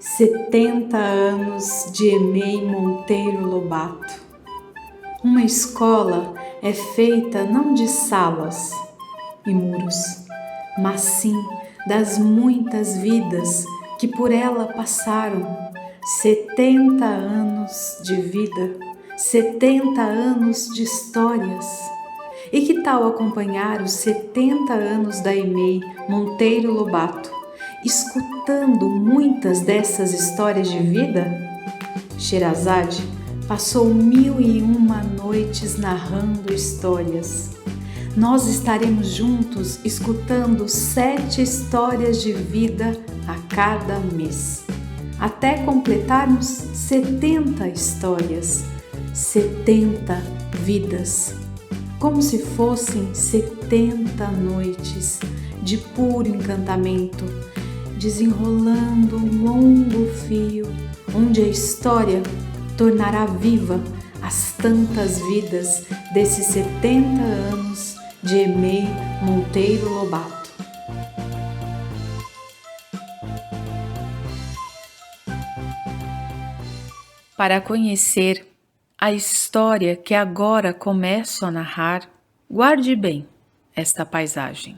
70 anos de Emei Monteiro Lobato. Uma escola é feita não de salas e muros, mas sim das muitas vidas que por ela passaram. 70 anos de vida, 70 anos de histórias. E que tal acompanhar os 70 anos da Emei Monteiro Lobato, escutando muitas dessas histórias de vida? Sherazade passou 1001 noites narrando histórias. Nós estaremos juntos escutando 7 histórias de vida a cada mês, até completarmos 70 histórias, 70 vidas, como se fossem 70 noites de puro encantamento, desenrolando um longo fio, onde a história tornará viva as tantas vidas desses 70 anos de Emei Monteiro Lobato. Para conhecer a história que agora começo a narrar, guarde bem esta paisagem.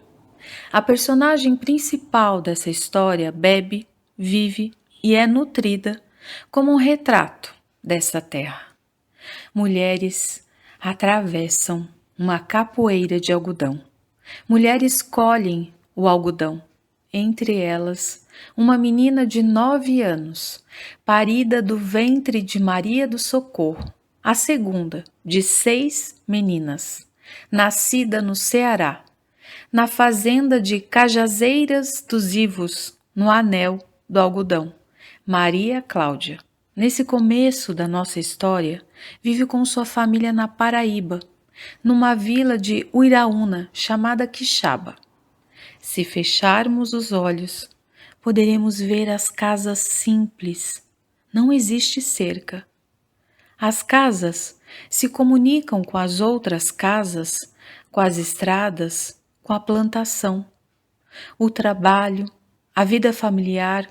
A personagem principal dessa história bebe, vive e é nutrida como um retrato dessa terra. Mulheres atravessam uma capoeira de algodão. Mulheres colhem o algodão. Entre elas, uma menina de 9 anos, parida do ventre de Maria do Socorro, a segunda de 6 meninas, nascida no Ceará, na fazenda de Cajazeiras dos Ivos, no Anel do Algodão, Maria Cláudia. Nesse começo da nossa história, vive com sua família na Paraíba, numa vila de Uiraúna chamada Quixaba. Se fecharmos os olhos, poderemos ver as casas simples. Não existe cerca. As casas se comunicam com as outras casas, com as estradas, com a plantação. O trabalho, a vida familiar,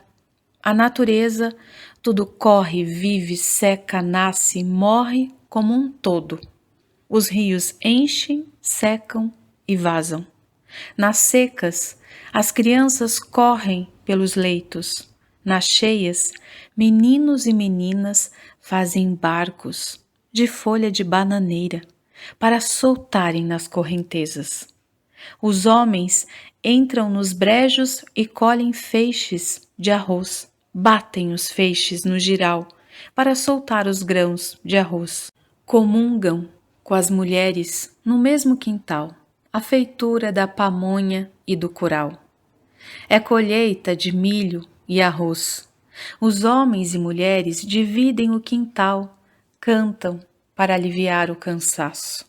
a natureza, tudo corre, vive, seca, nasce, morre como um todo. Os rios enchem, secam e vazam. Nas secas, as crianças correm pelos leitos. Nas cheias, meninos e meninas fazem barcos de folha de bananeira para soltarem nas correntezas. Os homens entram nos brejos e colhem feixes de arroz, batem os feixes no jiral para soltar os grãos de arroz. Comungam com as mulheres no mesmo quintal a feitura da pamonha e do curau. É colheita de milho e arroz. Os homens e mulheres dividem o quintal, cantam para aliviar o cansaço.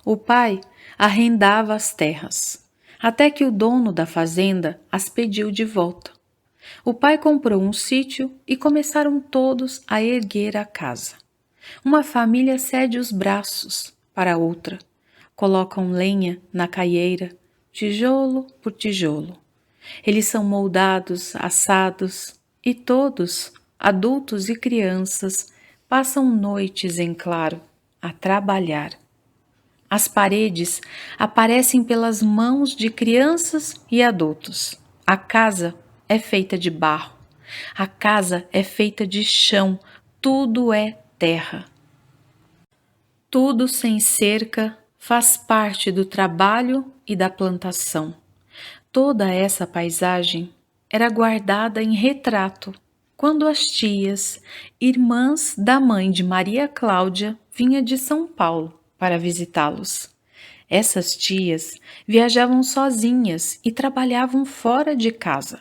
O pai arrendava as terras, até que o dono da fazenda as pediu de volta. O pai comprou um sítio e começaram todos a erguer a casa. Uma família cede os braços para outra. Colocam lenha na caieira, tijolo por tijolo. Eles são moldados, assados, e todos, adultos e crianças, passam noites em claro a trabalhar. As paredes aparecem pelas mãos de crianças e adultos. A casa é feita de barro. A casa é feita de chão. Tudo é terra. Tudo sem cerca faz parte do trabalho e da plantação. Toda essa paisagem era guardada em retrato quando as tias, irmãs da mãe de Maria Cláudia, vinha de São Paulo para visitá-los. Essas tias viajavam sozinhas e trabalhavam fora de casa.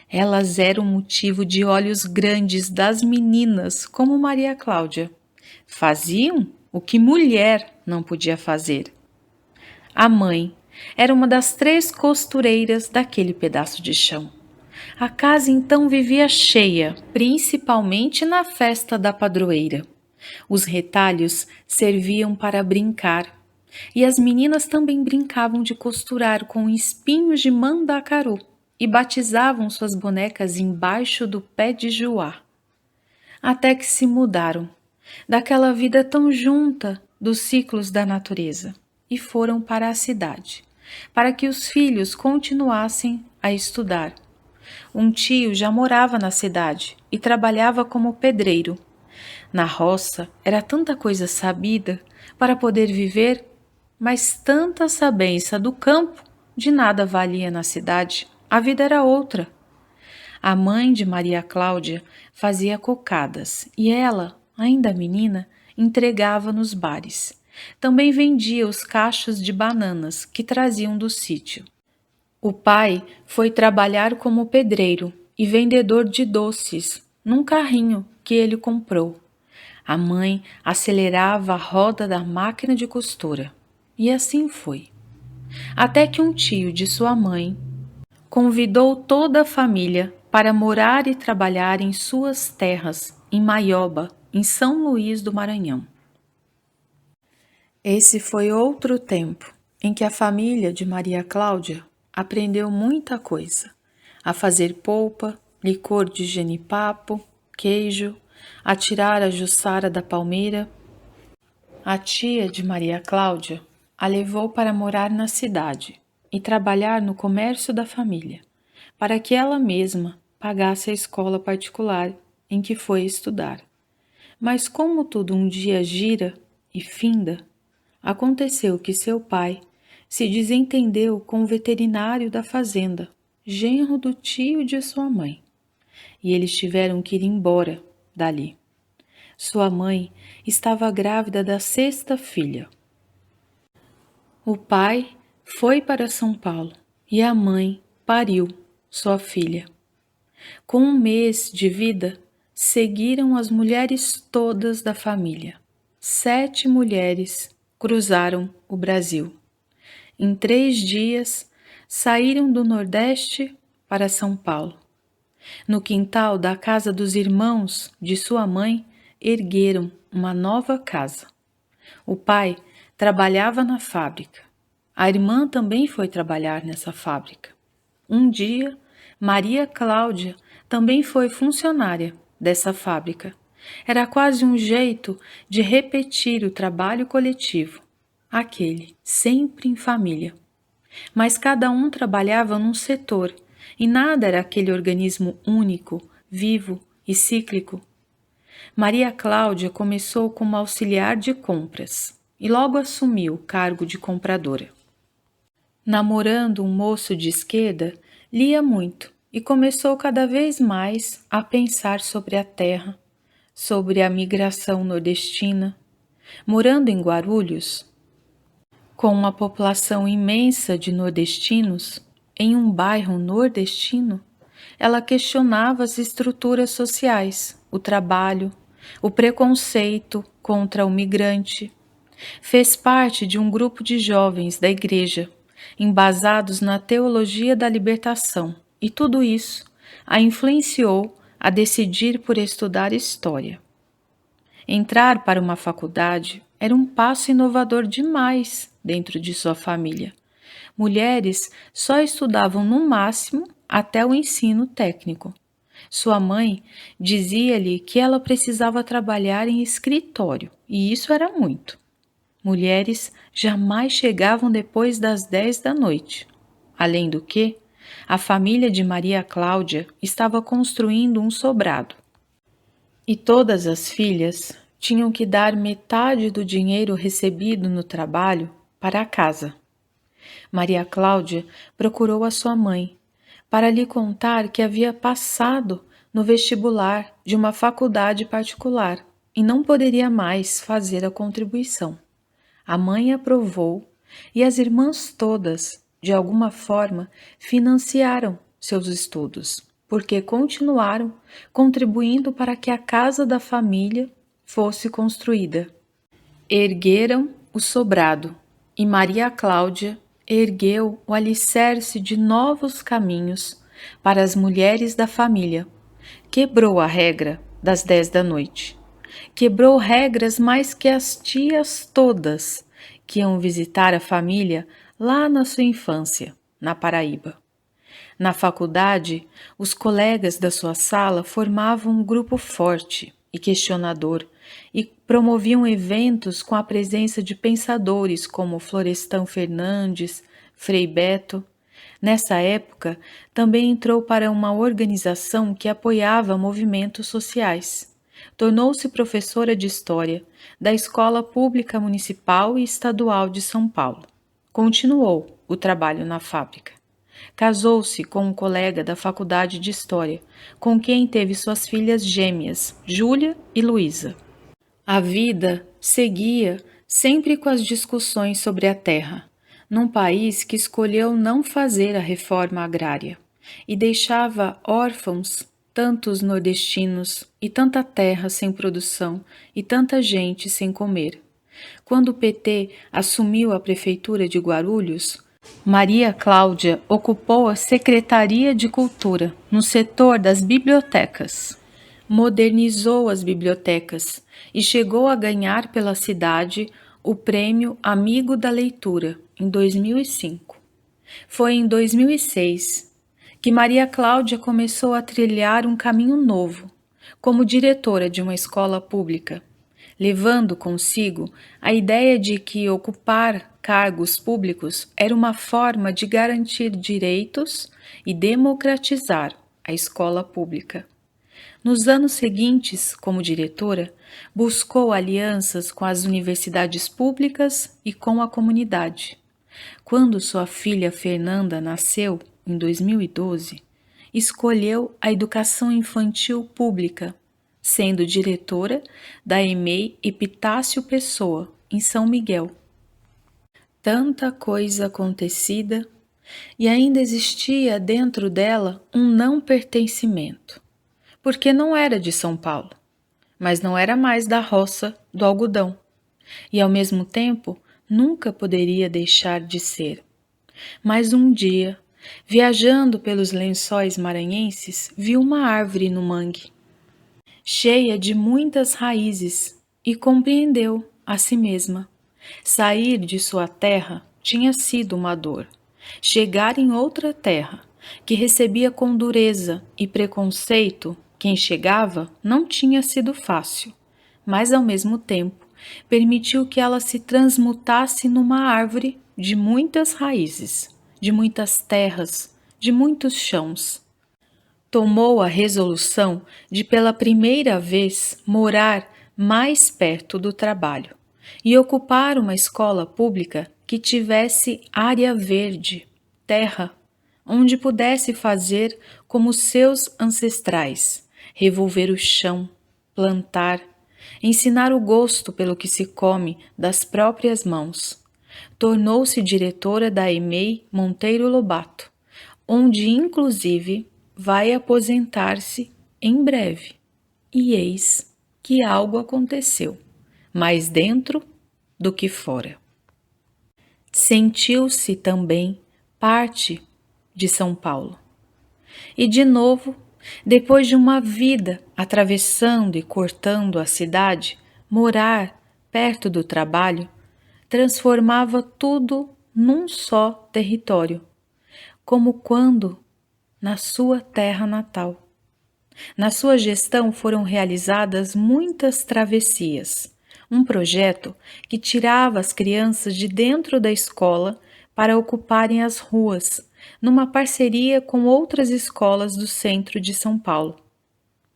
Elas eram motivo de olhos grandes das meninas como Maria Cláudia. Faziam o que mulher não podia fazer. A mãe era uma das 3 costureiras daquele pedaço de chão. A casa então vivia cheia, principalmente na festa da padroeira. Os retalhos serviam para brincar, e as meninas também brincavam de costurar com espinhos de mandacaru. e batizavam suas bonecas embaixo do pé de Joá. Até que se mudaram daquela vida tão junta dos ciclos da natureza e foram para a cidade, para que os filhos continuassem a estudar. Um tio já morava na cidade e trabalhava como pedreiro. Na roça era tanta coisa sabida para poder viver, mas tanta sabença do campo de nada valia na cidade. A vida era outra. A mãe de Maria Cláudia fazia cocadas e ela, ainda menina, entregava nos bares. Também vendia os cachos de bananas que traziam do sítio. O pai foi trabalhar como pedreiro e vendedor de doces num carrinho que ele comprou. A mãe acelerava a roda da máquina de costura. E assim foi. Até que um tio de sua mãe convidou toda a família para morar e trabalhar em suas terras, em Maioba, em São Luís do Maranhão. Esse foi outro tempo em que a família de Maria Cláudia aprendeu muita coisa: a fazer polpa, licor de genipapo, queijo, a tirar a juçara da palmeira. A tia de Maria Cláudia a levou para morar na cidade e trabalhar no comércio da família, para que ela mesma pagasse a escola particular em que foi estudar. Mas como tudo um dia gira e finda, aconteceu que seu pai se desentendeu com o veterinário da fazenda, genro do tio de sua mãe, e eles tiveram que ir embora dali. Sua mãe estava grávida da sexta filha. O pai foi para São Paulo e a mãe pariu sua filha. Com um mês de vida, seguiram as mulheres todas da família. 7 mulheres cruzaram o Brasil. Em 3 dias, saíram do Nordeste para São Paulo. No quintal da casa dos irmãos de sua mãe, ergueram uma nova casa. O pai trabalhava na fábrica. A irmã também foi trabalhar nessa fábrica. Um dia, Maria Cláudia também foi funcionária dessa fábrica. Era quase um jeito de repetir o trabalho coletivo, aquele sempre em família. Mas cada um trabalhava num setor e nada era aquele organismo único, vivo e cíclico. Maria Cláudia começou como auxiliar de compras e logo assumiu o cargo de compradora. Namorando um moço de esquerda, lia muito e começou cada vez mais a pensar sobre a terra, sobre a migração nordestina. Morando em Guarulhos, com uma população imensa de nordestinos, em um bairro nordestino, ela questionava as estruturas sociais, o trabalho, o preconceito contra o migrante. Fez parte de um grupo de jovens da igreja, embasados na teologia da libertação, e tudo isso a influenciou a decidir por estudar história. Entrar para uma faculdade era um passo inovador demais dentro de sua família. Mulheres só estudavam no máximo até o ensino técnico. Sua mãe dizia-lhe que ela precisava trabalhar em escritório, e isso era muito. Mulheres jamais chegavam depois das 10 da noite. Além do que, a família de Maria Cláudia estava construindo um sobrado. E todas as filhas tinham que dar metade do dinheiro recebido no trabalho para a casa. Maria Cláudia procurou a sua mãe para lhe contar que havia passado no vestibular de uma faculdade particular e não poderia mais fazer a contribuição. A mãe aprovou e as irmãs todas, de alguma forma, financiaram seus estudos, porque continuaram contribuindo para que a casa da família fosse construída. Ergueram o sobrado e Maria Cláudia ergueu o alicerce de novos caminhos para as mulheres da família. Quebrou a regra das 10 da noite. Quebrou regras mais que as tias todas que iam visitar a família lá na sua infância, na Paraíba. Na faculdade, os colegas da sua sala formavam um grupo forte e questionador e promoviam eventos com a presença de pensadores como Florestan Fernandes, Frei Beto. Nessa época, também entrou para uma organização que apoiava movimentos sociais. Tornou-se professora de História da Escola Pública Municipal e Estadual de São Paulo. Continuou o trabalho na fábrica. Casou-se com um colega da Faculdade de História, com quem teve suas filhas gêmeas, Júlia e Luísa. A vida seguia sempre com as discussões sobre a terra, num país que escolheu não fazer a reforma agrária e deixava órfãos tantos nordestinos e tanta terra sem produção e tanta gente sem comer. Quando o PT assumiu a prefeitura de Guarulhos, Maria Cláudia ocupou a Secretaria de Cultura, no setor das bibliotecas. Modernizou as bibliotecas e chegou a ganhar pela cidade o prêmio Amigo da Leitura, em 2005. Foi em 2006 que Maria Cláudia começou a trilhar um caminho novo, como diretora de uma escola pública, levando consigo a ideia de que ocupar cargos públicos era uma forma de garantir direitos e democratizar a escola pública. Nos anos seguintes, como diretora, buscou alianças com as universidades públicas e com a comunidade. Quando sua filha Fernanda nasceu, em 2012, escolheu a educação infantil pública, sendo diretora da EMEI Epitácio Pessoa, em São Miguel. Tanta coisa acontecida, e ainda existia dentro dela um não pertencimento, porque não era de São Paulo, mas não era mais da roça do algodão, e ao mesmo tempo nunca poderia deixar de ser. Mas um dia, viajando pelos lençóis maranhenses, viu uma árvore no mangue, cheia de muitas raízes, e compreendeu a si mesma. Sair de sua terra tinha sido uma dor. Chegar em outra terra, que recebia com dureza e preconceito quem chegava, não tinha sido fácil, mas ao mesmo tempo permitiu que ela se transmutasse numa árvore de muitas raízes, de muitas terras, de muitos chãos. Tomou a resolução de pela primeira vez morar mais perto do trabalho e ocupar uma escola pública que tivesse área verde, terra, onde pudesse fazer como seus ancestrais, revolver o chão, plantar, ensinar o gosto pelo que se come das próprias mãos. Tornou-se diretora da EMEI Monteiro Lobato, onde inclusive vai aposentar-se em breve. E eis que algo aconteceu, mais dentro do que fora. Sentiu-se também parte de São Paulo. E de novo, depois de uma vida atravessando e cortando a cidade, morar perto do trabalho transformava tudo num só território, como quando na sua terra natal. Na sua gestão foram realizadas muitas travessias, um projeto que tirava as crianças de dentro da escola para ocuparem as ruas, numa parceria com outras escolas do centro de São Paulo.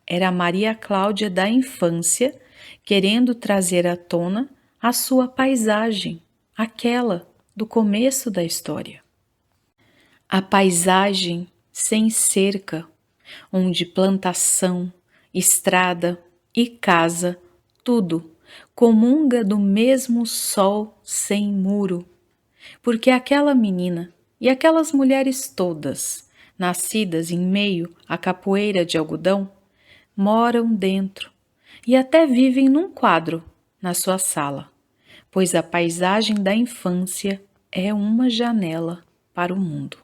Era a Maria Cláudia da infância querendo trazer à tona a sua paisagem, aquela do começo da história. A paisagem sem cerca, onde plantação, estrada e casa, tudo comunga do mesmo sol sem muro, porque aquela menina e aquelas mulheres todas, nascidas em meio à capoeira de algodão, moram dentro e até vivem num quadro na sua sala, pois a paisagem da infância é uma janela para o mundo.